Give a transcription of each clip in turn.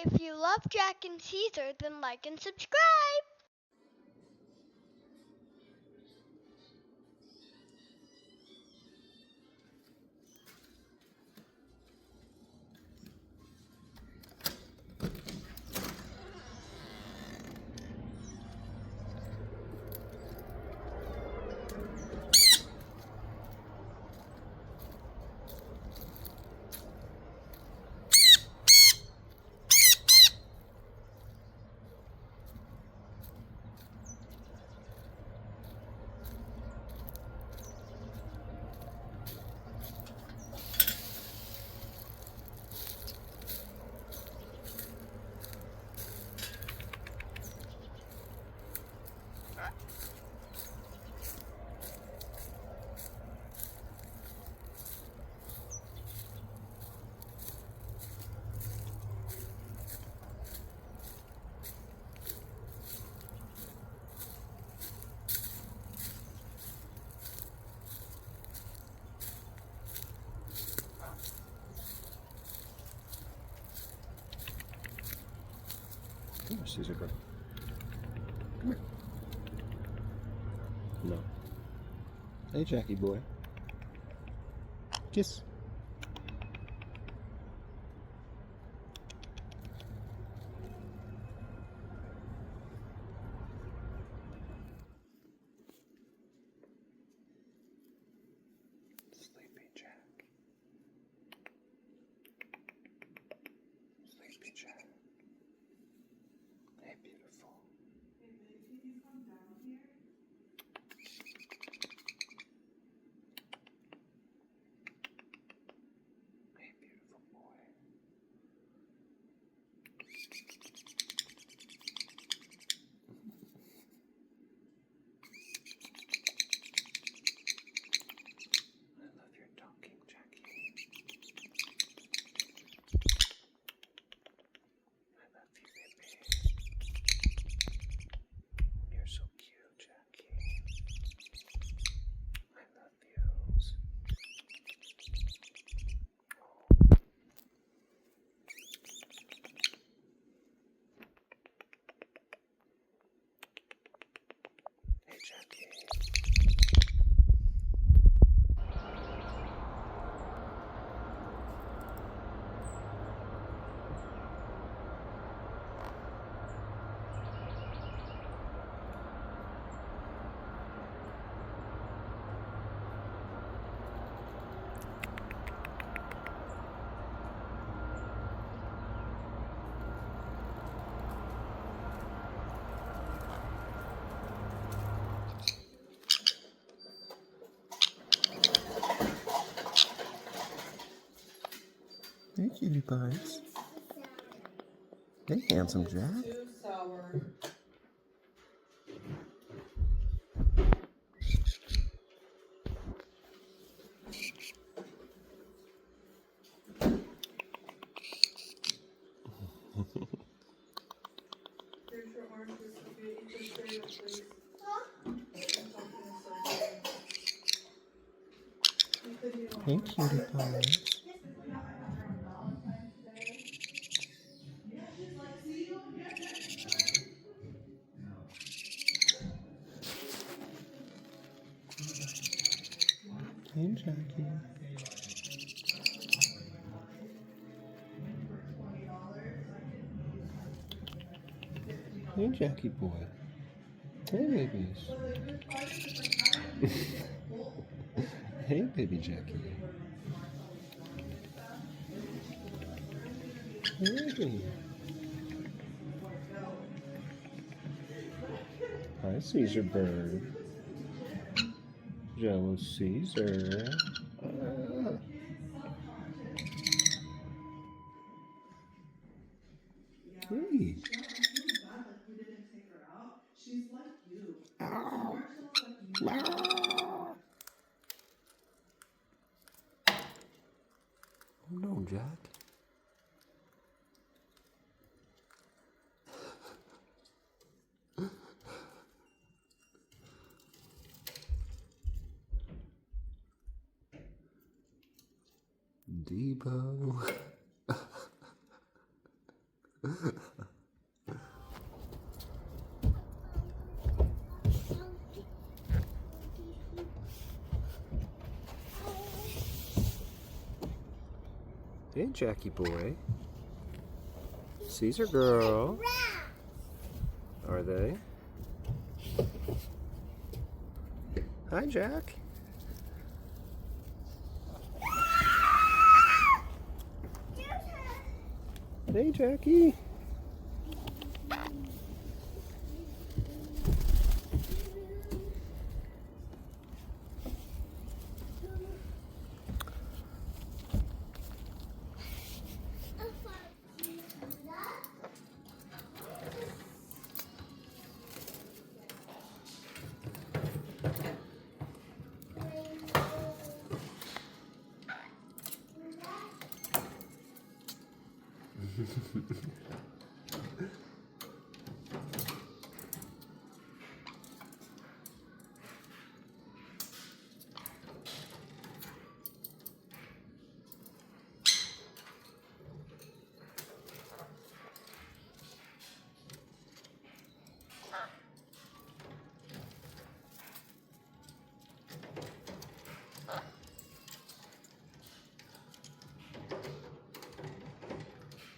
If you love Jack and Caesar, then like and subscribe. Come here, Caesar girl. Come here. No. Hey, Jackie boy. Kiss. Sleepy Jack. Sleepy Jack. Hey, beautiful. Hey, beautiful boy. I love your talking, Jackie. I love you, baby. You're so cute, Jackie. I love yous. Hey, Jackie. Hey, cutie pies. Hey, handsome Jack. Too sour. Here's your oranges, Sophia. Eat the cereal, please. Hey, cutie pies. Hey, Jackie. Hey, Jackie boy. Hey, babies. Hey, baby Jackie. Hey. Hi, Caesar bird. Jealous Caesar. Hey. Ow. Oh no, Jack. Debo. Hey, Jackie boy. Caesar girl. Are they? Hi, Jack. Hey, Jackie.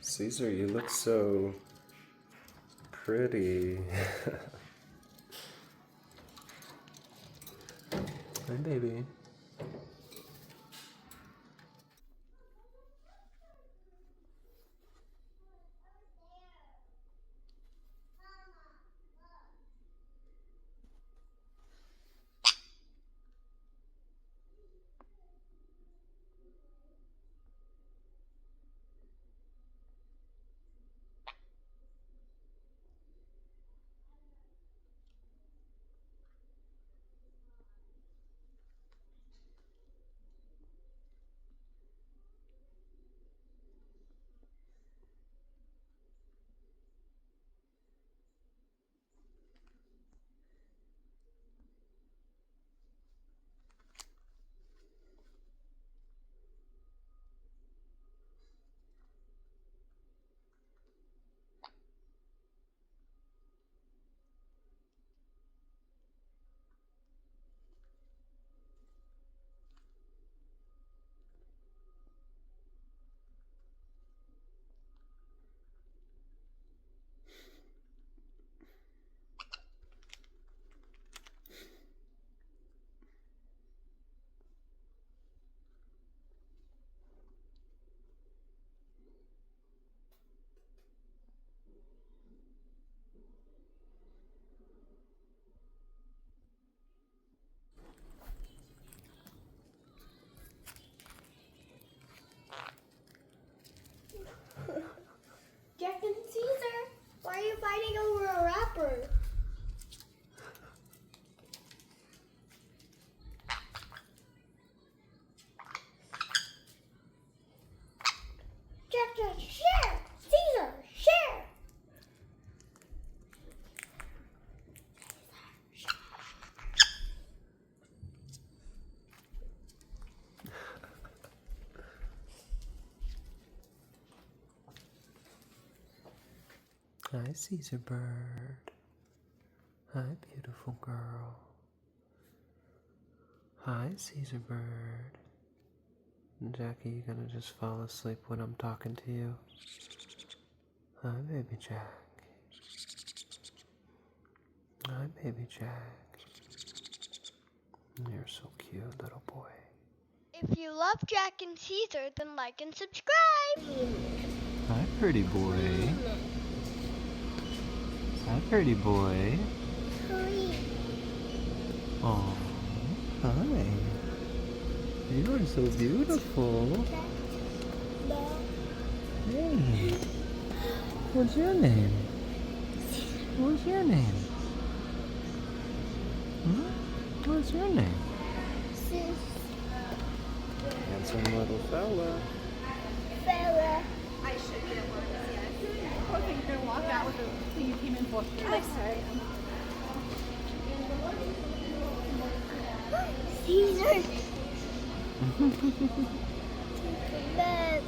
Caesar, you look so pretty. Hi, baby. Jack and Caesar, why are you fighting over a wrapper? Jack, share! Caesar, share! Hi, Caesar bird. Hi, beautiful girl. Hi, Caesar bird. Jackie, you gonna just fall asleep when I'm talking to you? Hi, baby Jack. Hi, baby Jack. You're so cute, little boy. If you love Jack and Caesar, then like and subscribe. Hi, pretty boy. Hi, pretty boy. Aww. Hi. You are so beautiful. Hey. What's your name? What's your name? What's your name? Handsome little fella. I should get one. Yeah. I think you're gonna walk out with the thing you came in for. I'm sorry. Caesar. Bed.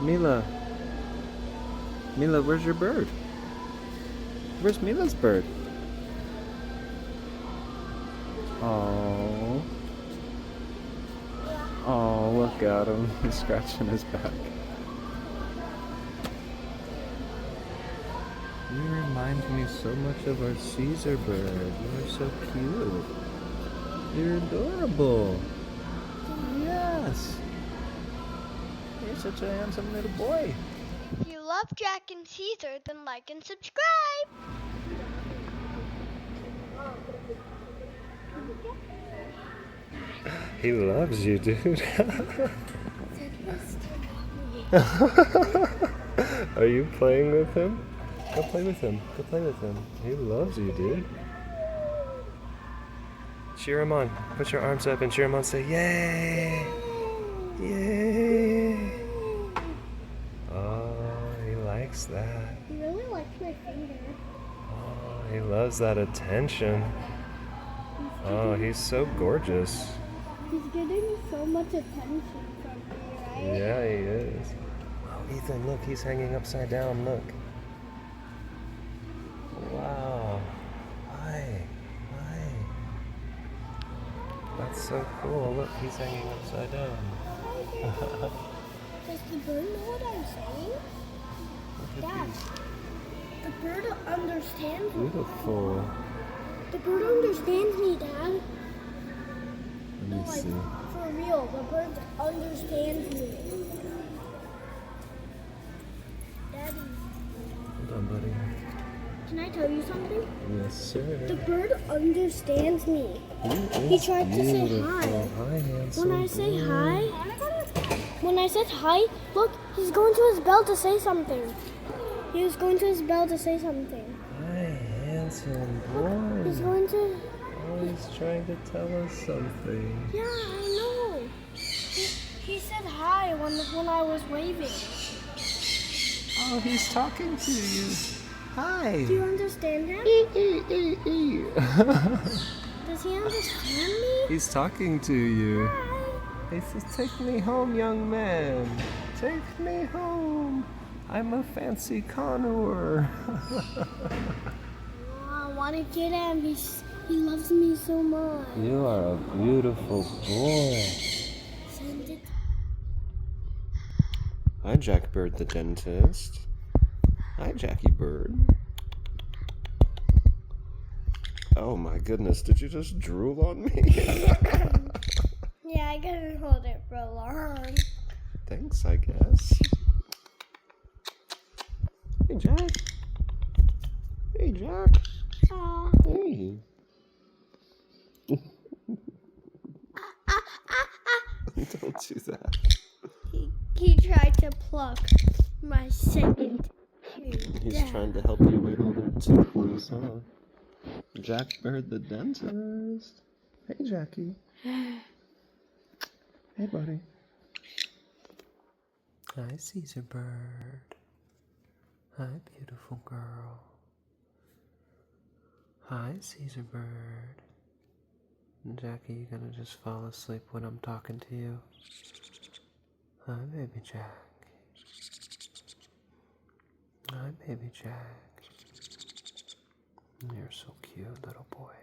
Mila. Mila, where's your bird? Where's Mila's bird? Oh. Oh, look at him. He's scratching his back. You remind me so much of our Caesar bird. You are so cute. You're adorable. Yes. You're such a handsome little boy. If you love Jack and Caesar, then like and subscribe. He loves you, dude. Are you playing with him? Go play with him. Go play with him. He loves you, dude. Cheer him on. Put your arms up and cheer him on. Say, yay! Yay! Oh, he likes that. He really likes my finger. Oh, he loves that attention. Oh, he's so gorgeous. He's getting so much attention from me, right? Yeah, he is. Oh, Ethan, look, he's hanging upside down. Look. Wow. Hi. Hi. That's so cool. Look, he's hanging upside down. Does the bird know what I'm saying? Dad, the bird understands me. Beautiful. The bird understands me, Dad. Let me see. For real, the bird understands me. Daddy, Hold on, buddy. can I tell you something? Yes, sir. The bird understands me. He tried to say hi. Hi, handsome When I say boy. hi, when I said hi, look, he's going to his bell to say something. He was going to his bell to say something. Hi, handsome boy. He's going to... Oh, he's trying to tell us something. Yeah, I know. He said hi when I was waving. Oh, he's talking to you. Hi. Do you understand him? Does he understand me? He's talking to you. Hi. He says, take me home, young man. Take me home. I'm a fancy connoisseur. I want to get him. He loves me so much. You are a beautiful boy. Send it. Hi, Jack Bird the dentist. Hi, Jackie Bird. Oh my goodness, did you just drool on me? Yeah, I couldn't hold it for long. Thanks, I guess. Hey, Jack. Hey, Jack. Aw. Hey. Don't do that. He tried to pluck my second tooth. He's trying to help you wiggle their tooth loose, huh? Jack Bird the dentist. Hey, Jackie. Hey, buddy. Hi, Caesar Bird. Hi, beautiful girl. Hi, Caesar Bird. Jackie, you gonna just fall asleep when I'm talking to you? Hi, baby Jack. Hi, baby Jack. You're so cute, little boy.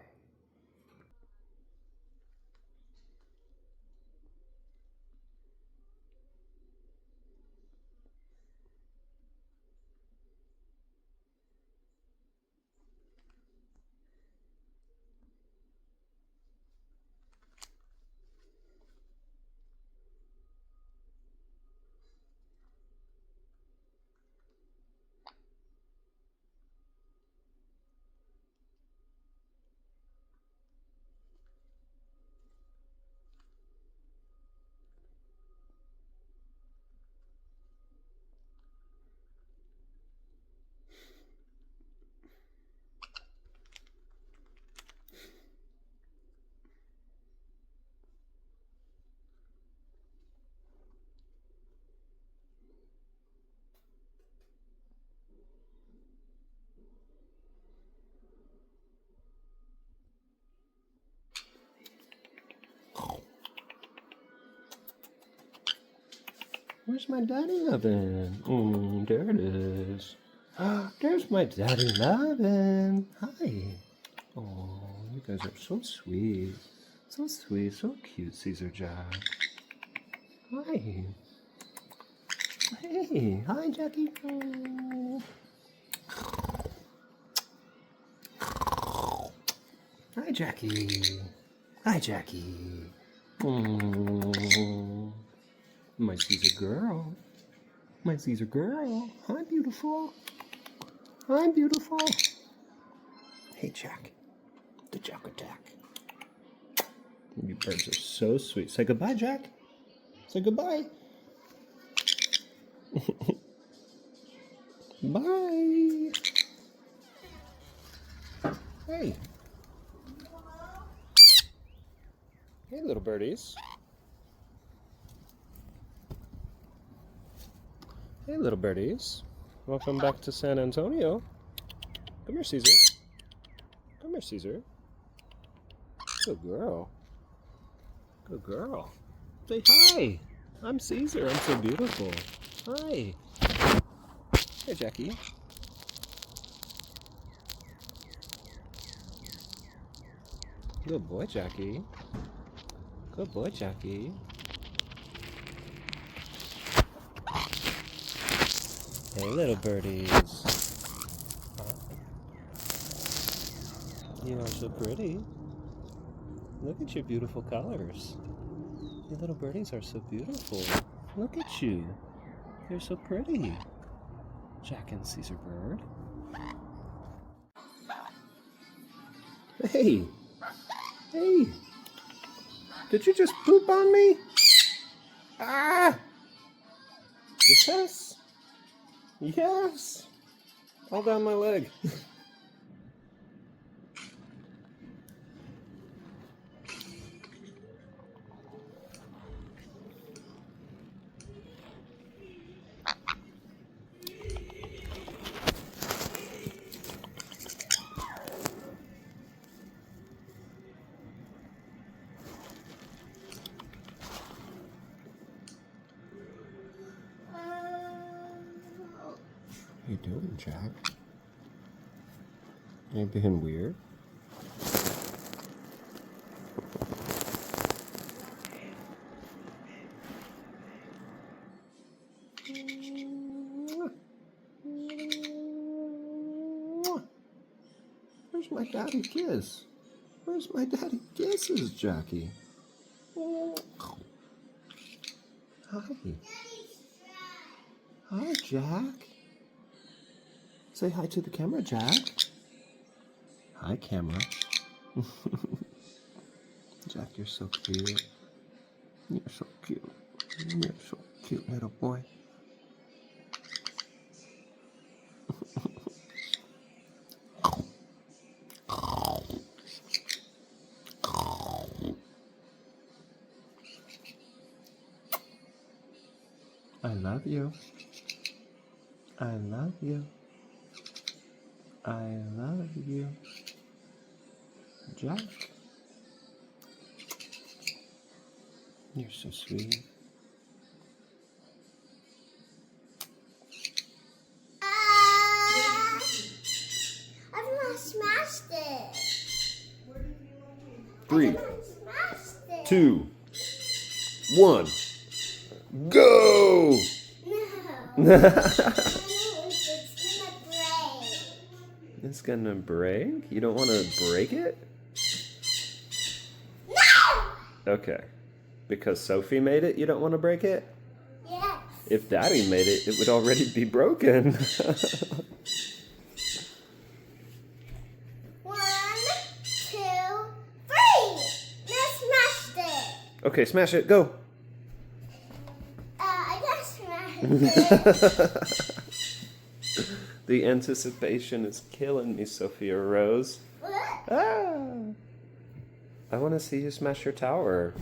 Where's my daddy lovin'? There it is. There's my daddy lovin'. Hi. Oh, you guys are so sweet. So sweet, so cute, Caesar Jack. Hi. Hey, hi, Jackie. Oh. Hi, Jackie. Hi, Jackie. Oh, my Caesar girl. My Caesar girl. Hi, beautiful. Hi, beautiful. Hey, Jack. The Jack attack. You birds are so sweet. Say goodbye, Jack. Say goodbye. Bye. Hey. Hey, little birdies. Hey, little birdies. Welcome back to San Antonio. Come here, Caesar. Come here, Caesar. Good girl. Good girl. Say hi. I'm Caesar. I'm so beautiful. Hi. Hey, Jackie. Good boy, Jackie. Good boy, Jackie. Hey, little birdies. You are so pretty. Look at your beautiful colors. Your little birdies are so beautiful. Look at you. You're so pretty. Jack and Caesar Bird. Hey. Hey. Did you just poop on me? Ah! Yes. Yes. All down my leg. What are you doing, Jack? Are you being weird? Where's my daddy kiss? Where's my daddy kisses, Jackie? Hi. Hi, Jack. Say hi to the camera, Jack. Hi, camera. Jack, you're so cute. You're so cute. You're so cute, little boy. I love you. I love you. I love you. Jack. You're so sweet. I've not smashed it. 3, Smashed it. 2, 1, go! No. It's gonna break. It's gonna break? You don't want to break it? No! Okay. Because Sophie made it, you don't want to break it? Yes. If Daddy made it, it would already be broken. 1, 2, 3. Now smashed it. Okay, smash it, go. I just smashed it. The anticipation is killing me, Sophia Rose. What? Ah! I want to see you smash your tower.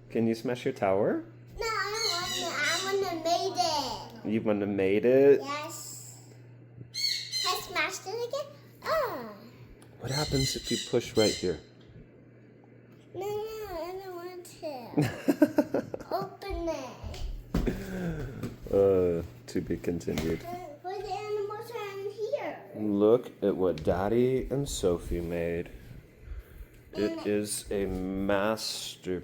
Can you smash your tower? No, I want to made it. You want to made it? Yes. I smashed it again? Oh. What happens if you push right here? No, I don't want to. Open it. To be continued. But the animals are in here. Look at what Daddy and Sophie made. It is a masterpiece.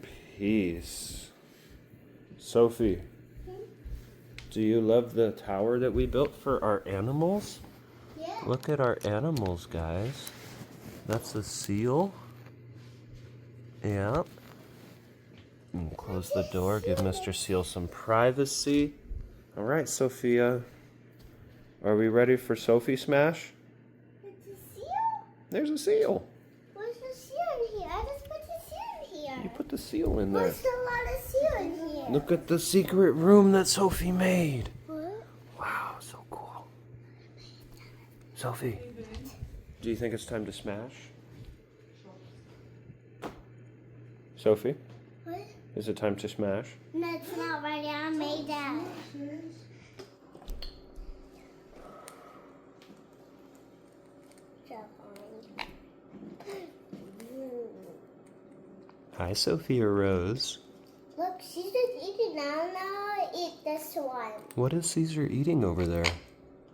Sophie, do you love the tower that we built for our animals? Yeah. Look at our animals, guys. That's a seal. Yeah. And close the door, give Mr. Seal some privacy. All right, Sophia. Are we ready for Sophie Smash? It's a seal? There's a seal. Where's the seal in here? I just put the seal in here. You put the seal in there. Where's a lot of seal in here? Look at the secret room that Sophie made. What? Wow, so cool. Sophie, do you think it's time to smash? Sophie, What? is it time to smash? No, it's not ready. I made that. Hi, Sophia Rose. Look, she's just eating now. Now I eat this one. What is Caesar eating over there?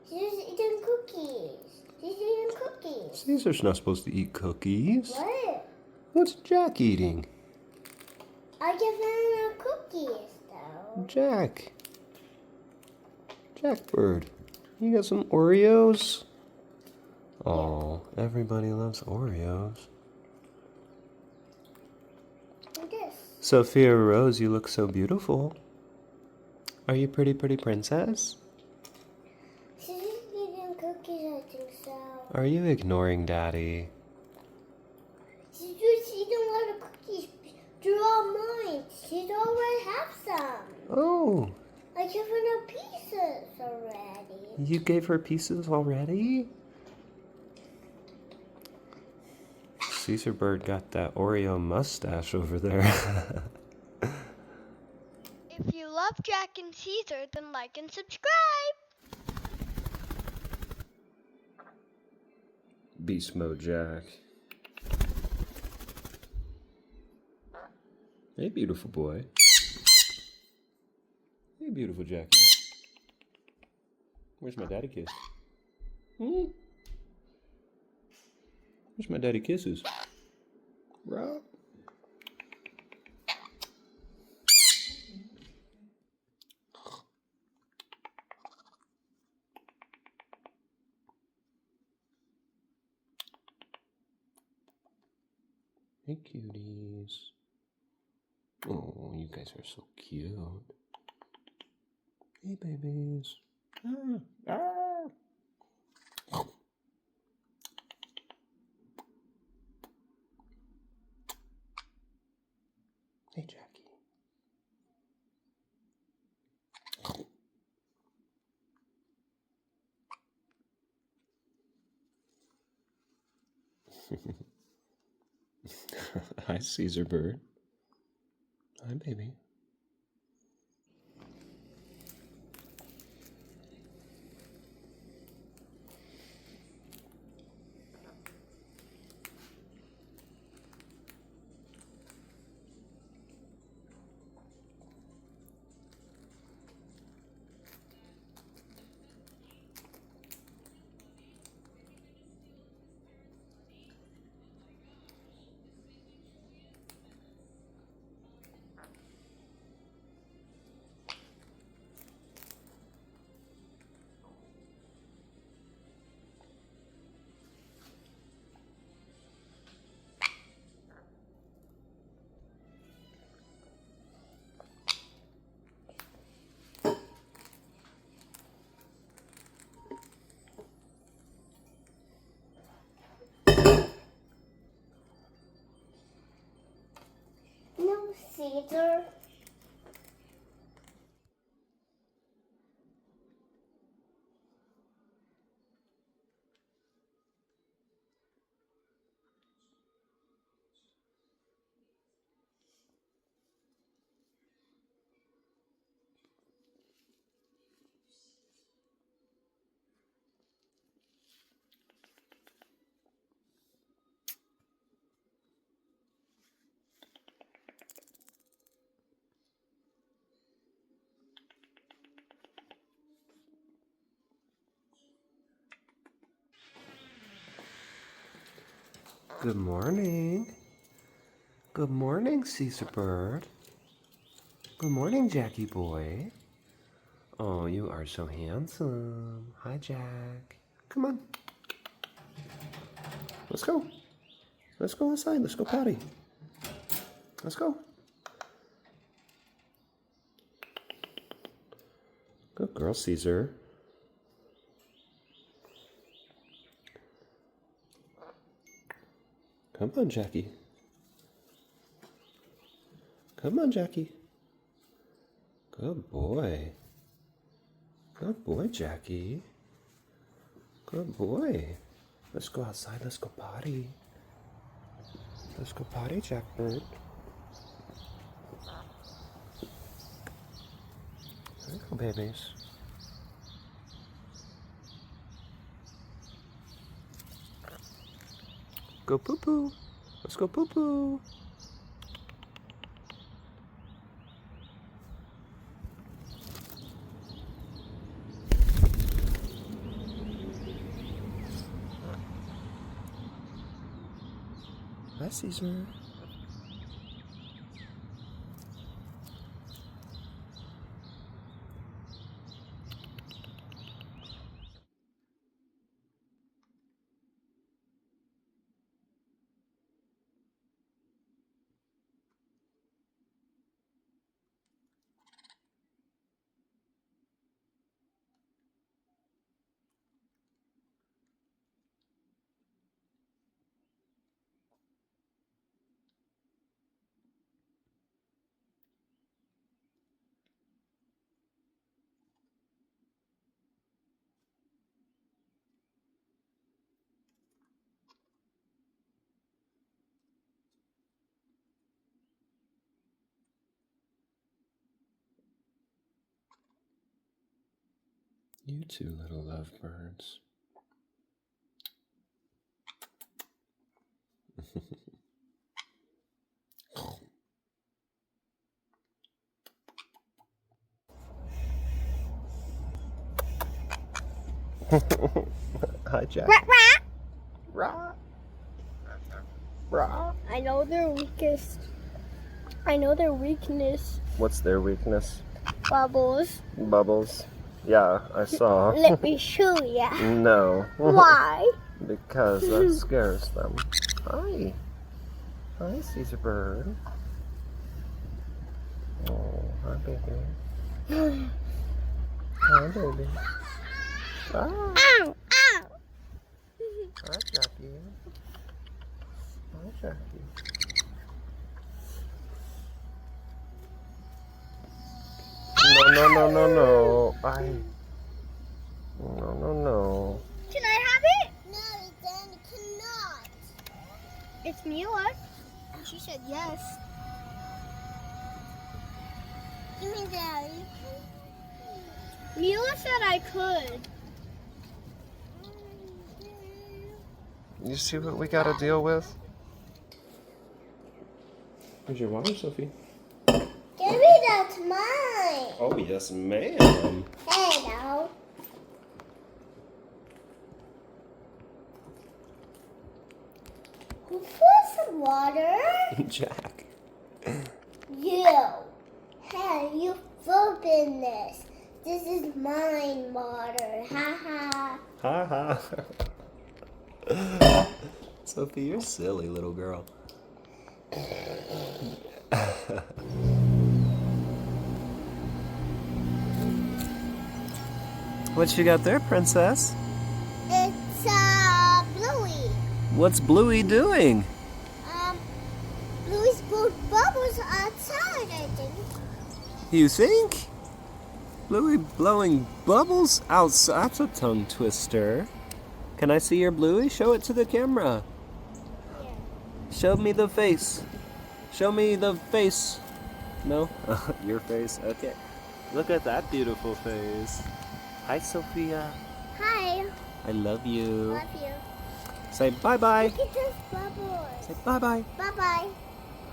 She's eating cookies. She's eating cookies. Caesar's not supposed to eat cookies. What? What's Jack eating? I give her cookies, though. Jack. Jackbird. You got some Oreos? Oh, everybody loves Oreos. And this. Sophia Rose, you look so beautiful. Are you pretty princess? She's just eating cookies, I think so. Are you ignoring Daddy? She's just eating a lot of cookies. They're all mine. She already have some. Oh, I give her no pieces already. you gave her pieces already? Caesar Bird got that Oreo mustache over there. If you love Jack and Caesar, then like and subscribe. Beast Mode Jack. Hey, beautiful boy. Hey, beautiful Jackie. Where's my daddy kiss? Where's my daddy kisses? Rob. Hey, cuties. Oh, you guys are so cute. Hey, babies. Hey, Jackie. Hi, Caesar Bird. Hi, baby. No, Caesar. Good morning. Good morning, Caesar bird. Good morning, Jackie boy. Oh, you are so handsome. Hi, Jack. Come on. Let's go. Let's go outside. Let's go potty. Let's go. Good girl, Caesar. Come on, Jackie. Come on, Jackie. Good boy. Good boy, Jackie. Good boy. Let's go outside. Let's go potty. Let's go potty, Jackbird. There you go, babies. Go poo-poo. Let's go poo-poo. Hi, Caesar. You two little lovebirds. Hi, Jack. Rah. Rah. I know their weakest. I know their weakness. What's their weakness? Bubbles. Bubbles. Yeah, I saw. Let me show ya. No. Why? Because that scares them. Hi. Hi, Caesar bird. Oh, hi, baby. Hi, baby. Ah. Ow! Ow! Hi, Jackie. Hi, Jackie. No. No. Can I have it? No, then you cannot. It's Mila. And she said yes. You mean Daddy? Mila said I could. You see what we gotta deal with? Here's your water, Sophie. Give me that's mine. Oh, yes, ma'am. Hello. Who put some water? Jack. You. Hey, you open this. This is mine water. Ha ha. Ha ha. Sophie, you're silly little girl. What you got there, princess? It's Bluey. What's Bluey doing? Bluey's bubbles outside, I think. You think? Bluey blowing bubbles outside? That's a tongue twister. Can I see your Bluey? Show it to the camera. Yeah. Show me the face. Show me the face. No? Your face? Okay. Look at that beautiful face. Hi, Sophia. Hi. I love you. Love you. Say bye-bye. Look at those bubbles. Say bye-bye. Bye-bye.